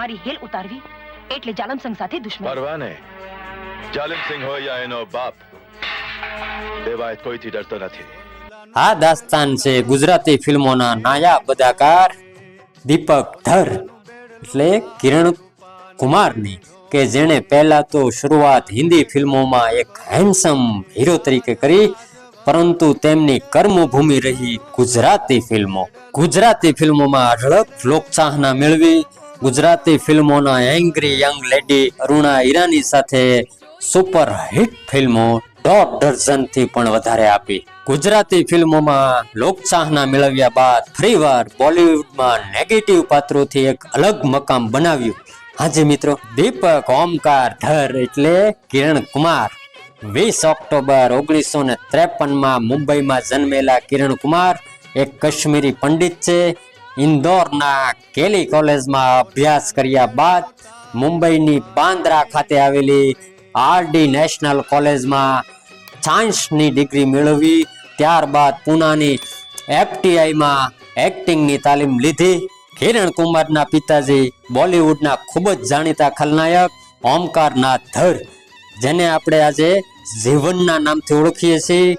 તમારી હેલ ઉતારવી એટલે જાલમસિંહ સાથે દુશ્મની. પરવાને જાલિમસિંહ હોય યા એનો બાપ, દેવાયત કોઈથી ડરતો નથી. આ દાસ્તાન છે ગુજરાતી ફિલ્મોના નાયાબ અદાકાર દીપક ધર એટલે કિરણ કુમારની, કે જેણે પહેલા તો શરૂઆત હિન્દી ફિલ્મોમાં એક હેન્ડસમ હીરો તરીકે કરી, પરંતુ તેમની કર્મભૂમિ રહી ગુજરાતી ફિલ્મો. ગુજરાતી ફિલ્મોમાં અઢળક લોકચાહના મેળવી ગુજરાતી ફિલ્મોના angry young lady Aruna Irani સાથે સુપર હિટ ફિલ્મો 1.5 ડઝનથી પણ વધારે આપી. ગુજરાતી ફિલ્મોમાં લોકચાહના મેળવ્યા બાદ ફરીવાર બોલિવૂડમાં નેગેટિવ પાત્રોથી એક અલગ મકામ બનાવ્યું. હાજી મિત્રો, દીપક ઓમકાર ધર એટલે કિરણ કુમાર 20 ઓક્ટોબર 1953 મુંબઈમાં જન્મેલા કિરણ કુમાર એક કાશ્મીરી પંડિત છે. ઇન્દોરના કેલી કોલેજમાં અભ્યાસ કર્યા બાદ મુંબઈની બાંદ્રા ખાતે આવેલી આરડી નેશનલ કોલેજમાં સાયન્સની ડિગ્રી મેળવી. ત્યારબાદ પુનાની એફટીઆઈમાં એક્ટિંગની તાલીમ લીધી. કિરણ કુમારના પિતાજી બોલિવૂડના ખૂબ જ જાણીતા ખલનાયક ઓમકારનાથ ધર, જેને આપણે આજે જીવનના નામથી ઓળખીએ છીએ.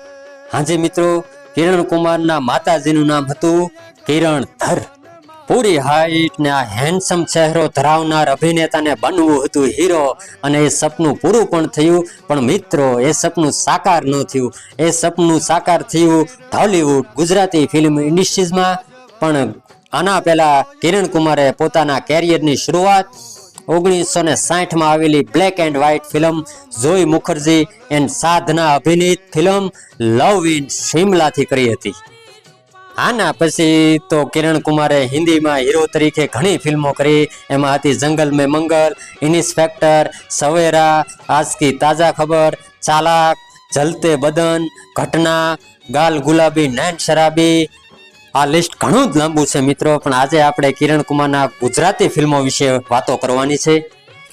હાજી મિત્રો, કિરણ કુમારના માતાજીનું નામ હતું કિરણ ધર. પૂરી હાઈટ ને આ હેન્ડસમ ચહેરો ધરાવનાર અભિનેતાને બનવું હતું હીરો, અને એ સપનું પૂરું પણ થયું. પણ મિત્રો, એ સપનું સાકાર ન થયું. એ સપનું સાકાર થયું ઢોલિવૂડ ગુજરાતી ફિલ્મ ઇન્ડસ્ટ્રીઝમાં. પણ આના પહેલા કિરણ કુમારે પોતાના કેરિયરની શરૂઆત 1960માં આવેલી black and white film Joy Mukherjee and Sadhana અભિનીત ફિલ્મ લવ ઇન શિમલાથી કરી હતી. આના પછી તો કિરણ કુમારે હિન્દીમાં હીરો તરીકે ઘણી ફિલ્મો કરી. એમાં હતી જંગલ મેં મંગલ, ઇન્સ્પેક્ટર, સવેરા, આજ કી તાજા ખબર, ચાલાક, જલતે બદન, ઘટના, ગાલ ગુલાબી, નૈન શરાબી. આ લિસ્ટ ઘણું જ લાંબુ છે મિત્રો, પણ આજે આપણે કિરણ કુમારના ગુજરાતી ફિલ્મો વિશે વાતો કરવાની છે.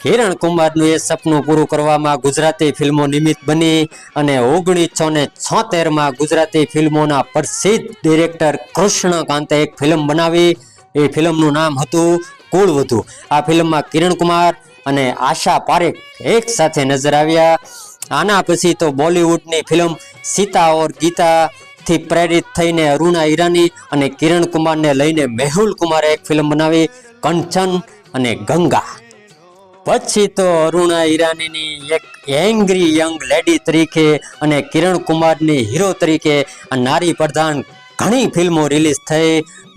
કિરણ કુમારનું એ સપનું પૂરું કરવામાં ગુજરાતી ફિલ્મો નિમિત્ત બની, અને 1976માં ગુજરાતી ફિલ્મોના પ્રસિદ્ધ ડિરેક્ટર કૃષ્ણકાંતે એક ફિલ્મ બનાવી. એ ફિલ્મનું નામ હતું કુળવધુ. આ ફિલ્મમાં કિરણ કુમાર અને આશા પારેખ એક સાથે નજર આવ્યા. આના પછી તો બોલિવૂડની ફિલ્મ સીતા ઓર ગીતા થી પ્રેરિત થઈને અરુણા ઈરાની અને કિરણ કુમારને લઈને મેહુલ કુમારે એક ફિલ્મ બનાવી, કંચન અને ગંગા. પછી તો અરુણા ઈરાનીની એક એંગ્રી યંગ લેડી તરીકે અને કિરણ કુમારની હીરો તરીકે આ નારી પ્રધાન ઘણી ફિલ્મો રિલીઝ થઈ,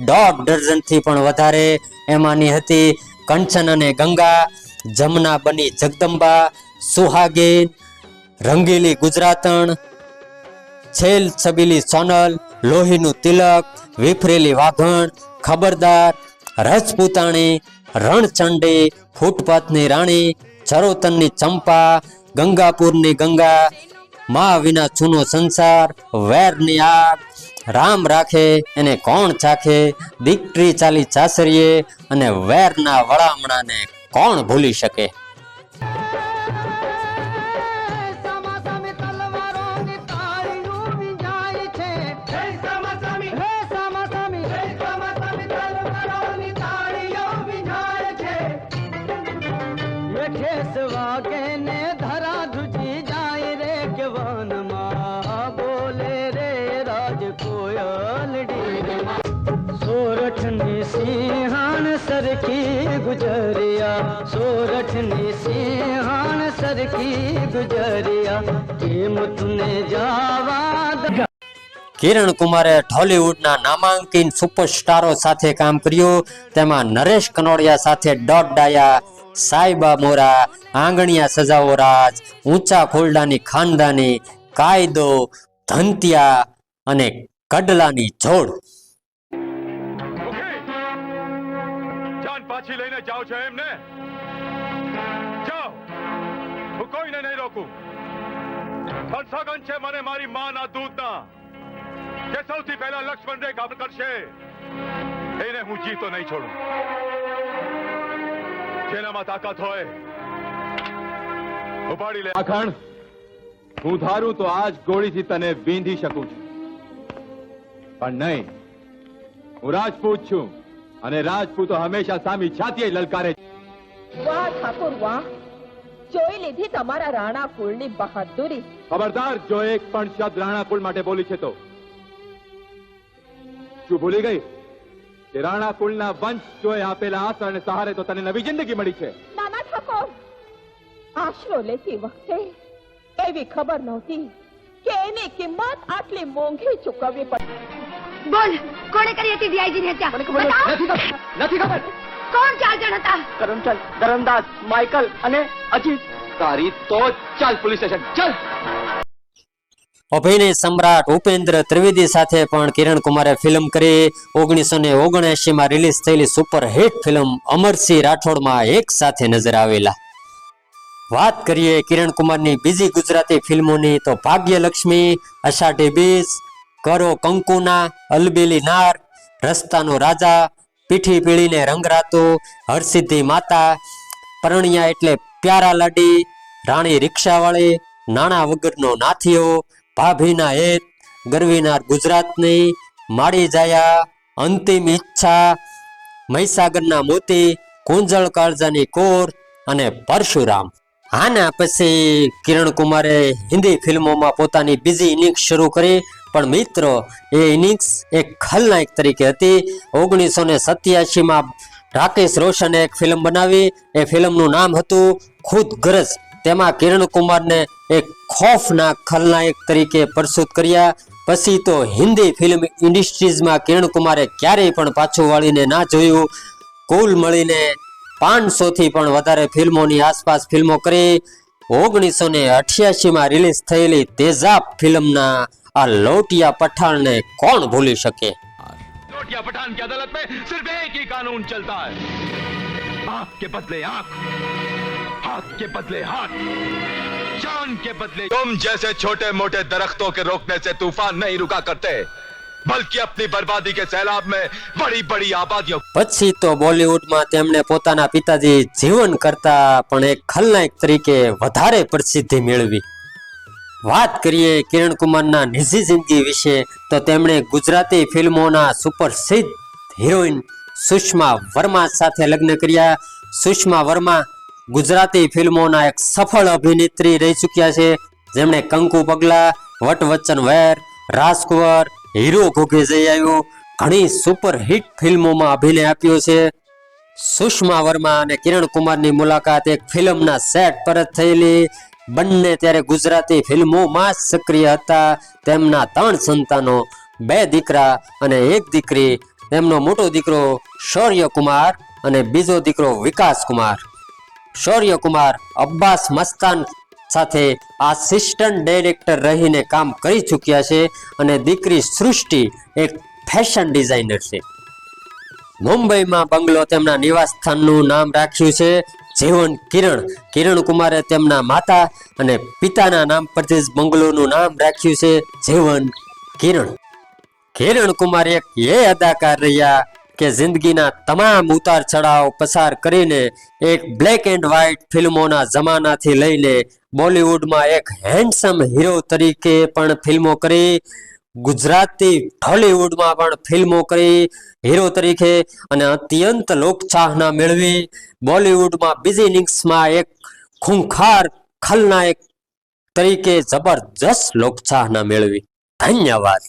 1.5 ડઝનથી પણ વધારે. એમાંની હતી કંચન અને ગંગા, જમના બની જગદંબા, સુહાગીન, રંગીલી ગુજરાતણ, છેલ છબીલી સોનલ, લોહીનું તિલક, વિફરેલી વાઘણ, ખબરદાર, રજપૂતાણી, રણચંડી, ફૂટપાથની રાણી, ચરોતરની ચંપા, ગંગાપુરની ગંગા, મા વિના છૂનો સંસાર, વેરની આગ, રામ રાખે એને કોણ ચાખે, દીકરી ચાલી ચાસરીએ અને વેરના વળામણાને કોણ ભૂલી શકે. સિંહાણ સરખી ગુજરિયા, સોરઠની સિંહાણ સરખી ગુજરિયા, કેમ તુને જાવા. કિરણ કુમારે ઢોલિવૂડના નામાંકિત સુપરસ્ટારો સાથે કામ કર્યું. તેમાં નરેશ કનોડિયા સાથે ડોટ ડાયા, સાઈબા મોરા, આંગણિયા સજાઓ રાજ, ઊંચા ખોરડાની ખાનદાની, કાયદો, ધંતિયા અને કડલાની જોડ. પાછી લઈને જાઓ છો એમને? જાઓ, હું કોઈને નહીં રોકું. પણ સગન છે મને મારી માના દૂધના કે સૌથી પહેલા લક્ષ્મણ રેખા કરશે એને હું જીતો નહીં છોડું. જેનામાં તાકાત હોય ઉપાડી લે. અખંડ, હું ધારું તો આજ ગોળીથી તને વીંધી શકું છું, પણ નહીં. હું રાજપૂત છું અને રાજપૂતો હંમેશા સામી છાતીએ લલકારે. વાહ ઠાકોર વાહ, જોઈ લીધી તમારા રાણા કુળની બહાદુરી. ખબરદાર જો એક પણ શબ્દ રાણા કુળ માટે બોલી છે તો શું ભૂલી ગઈ કે રાણા કુળના વંશ જોએ આપેલા આશરા અને સહારે તો તને નવી જિંદગી મળી છે. નાના ઠાકોર, આશરો લેતી વખતે એવી ખબર નહોતી કે એની કિંમત આટલી મોંઘી ચૂકવવી પડે. બોલ, કોણે કરી હતી ડીઆઈજી ની હત્યા? નથી ખબર. કોણ 4 જણ હતા? કરમચંદ, ધરમદાસ, માઇકલ અને અજીત. તારી તો ચાલ પોલીસ સ્ટેશન ચાલ. અભિનય સમ્રાટ ઉપેન્દ્ર ત્રિવેદી સાથે પણ કિરણ કુમારે ફિલ્મ કરી. 1979 માં રિલીઝ થયેલી સુપરહિટ ફિલ્મ અમરસિંહ રાઠોડમાં એક સાથે નજર આવેલા. વાત કરીએ કિરણ કુમારની બીજી ગુજરાતી ફિલ્મોની તો ભાગ્યલક્ષ્મી, અષાઢી બીજ, કરો કંકુના, અલબેલી નાર, રસ્તાનો રાજા, પીઠી પીળીને રંગરાતો, હરસિદ્ધિ માતા, પરણિયા એટલે પ્યારા લાડી, રાણી રિક્ષાવાળી, નાણા વગરનો નાથિયો, ભાભીના હેત, ગરવીનાર ગુજરાતની, માડી જાયા, અંતિમ ઈચ્છા, મહીસાગરના મોતી, કુંજળ કાળજાની કોર અને પરશુરામ. આના પછી કિરણ કુમારે હિન્દી ફિલ્મોમાં પોતાની બીજી ઇનિંગ્સ શરૂ કરી, પણ મિત્રો એ ઇનિંગ્સ એક ખલનાયક તરીકે હતી. 1987 માં રાકેશ રોશને એક ફિલ્મ બનાવી. એ ફિલ્મનું નામ હતું ખુદ ગરજ. તેમાં કિરણ કુમારને એક ખૌફનાક ખલનાયક તરીકે પ્રસ્તુત કર્યા. પછી તો હિન્દી ફિલ્મ ઇન્ડસ્ટ્રીઝમાં કિરણ કુમારે ક્યારેય પણ પાછું વાળીને ના જોયું. કુલ મળીને 500 થી પણ વધારે ફિલ્મોની આસપાસ ફિલ્મો કરી. 1988 માં રિલીઝ થયેલી તેજાબ ફિલ્મના આ લોટિયા પઠાણને કોણ ભૂલી શકે. लोटिया पठान की अदालत में सिर्फ एक ही कानून चलता है, आंख के बदले आंख, हाथ के बदले हाथ, जान के बदले. तुम जैसे छोटे मोटे दरख्तों के रोकने से तूफान नहीं रुका करते, बल्कि अपनी बर्बादी के सैलाब में बड़ी बड़ी आबादियों. પછી તો બોલિવૂડમાં તેમણે પોતાના પિતાજી જીવન કરતા પણ એક ખલનાયક તરીકે વધારે પ્રસિદ્ધિ મેળવી. વાત કરીએ કિરણ કુમારના નિજી જિંદગી વિશે તો તેમણે ગુજરાતી ફિલ્મોના સુપરહિટ હિરોઈન સુષ્મા વર્મા સાથે લગ્ન કર્યા. સુષ્મા વર્મા ગુજરાતી ફિલ્મોના એક સફળ અભિનેત્રી રહી ચૂક્યા છે, જેમણે કંકુ પગલા, વટવચન વેર, રાજકુંવર, હીરો ઘોઘે જઈ આવ્યો, ઘણી સુપરહિટ ફિલ્મોમાં અભિનય આપ્યો છે. સુષ્મા વર્મા અને કિરણ કુમારની મુલાકાત એક ફિલ્મના સેટ પર જ થયેલી. બંને ત્યારે ગુજરાતી ફિલ્મોમાં જ સક્રિય હતા. તેમના 3 સંતાનો, 2 દીકરા અને 1 દીકરી. તેમનો મોટો દીકરો શૌર્ય કુમાર અને બીજો દીકરો વિકાસ કુમાર. શૌર્ય કુમાર અબ્બાસ મસ્તાન સાથે આસિસ્ટન્ટ ડાયરેક્ટર રહીને કામ કરી ચૂક્યા છે અને દીકરી સૃષ્ટિ એક ફેશન ડિઝાઇનર છે. મુંબઈમાં બંગલો તેમના નિવાસ સ્થાનનું નામ રાખ્યું છે જીવન કિરણ. કિરણ કુમારે તેમના માતા અને પિતાના નામ પરથી જ બંગલોનું નામ રાખ્યું છે જીવન કિરણ. કિરણ કુમાર એક એ અદાકાર રહ્યા કે જિંદગીના તમામ ઉતાર ચઢાવ પસાર કરીને એક બ્લેક એન્ડ વ્હાઇટ ફિલ્મોના જમાનાથી લઈને બોલિવૂડમાં એક હેન્ડસમ હીરો તરીકે પણ ફિલ્મો કરી. ગુજરાતી હોલીવુડમાં પણ ફિલ્મો કરી હીરો તરીકે અને અત્યંત લોકચાહના મેળવી. બોલિવૂડમાં બીજી ઇનિંગ્સમાં એક ખૂંખાર ખલનાયક તરીકે જબરજસ્ત લોકચાહના મેળવી. ધન્યવાદ.